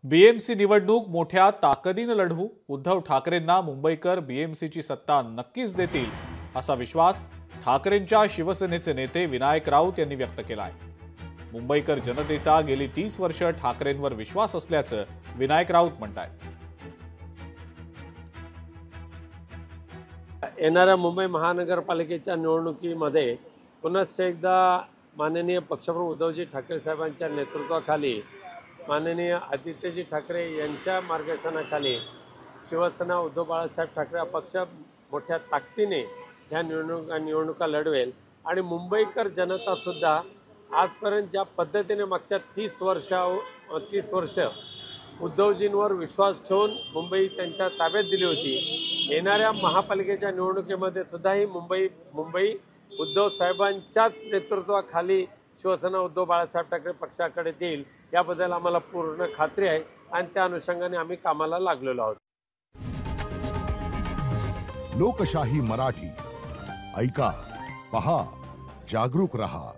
BMC निवडणूक मोठ्या ताकदीने लढवू, उद्धव ठाकरेंना मुंबईकर बीएमसीची सत्ता नक्कीच देतील असा विश्वास ठाकरेंच्या शिवसेनेचे नेते विनायक राऊत यांनी व्यक्त केला आहे। मुंबईकर जनतेचा गेली 30 वर्ष ठाकरेंवर विश्वास असल्याचं विनायक राऊत म्हणतात। येणाऱ्या मुंबई महानगरपालिकेच्या निवडणुकीमध्ये पुन्हा एकदा माननीय पक्षप्रमुख उद्धवजी ठाकरे साहेबांच्या नेतृत्वाखाली माननीय आदित्यजी ठाकरे यांच्या मार्गदर्शनाखाली शिवसेना उद्धव बाळासाहेब ठाकरे हा पक्ष मोठ्या ताकदीने ह्या निवडणुका लढवेल आणि मुंबईकर जनतासुद्धा आजपर्यंत ज्या पद्धतीने मागच्या 30 वर्ष उद्धवजींवर विश्वास ठेवून मुंबई त्यांच्या ताब्यात दिली होती। येणाऱ्या महापालिकेच्या निवडणुकीमध्ये सुद्धा ही मुंबई उद्धव साहेबांच्याच नेतृत्वाखाली शिवसेना उद्धव बाळासाहेब ठाकरे पक्षाकडे देईल याबद्दल आम्हाला पूर्ण खात्री आहे आणि त्या अनुषंगाने आम्ही कामाला लागलेलो आहोत। लोकशाही मराठी ऐका, पहा, जागरूक रहा।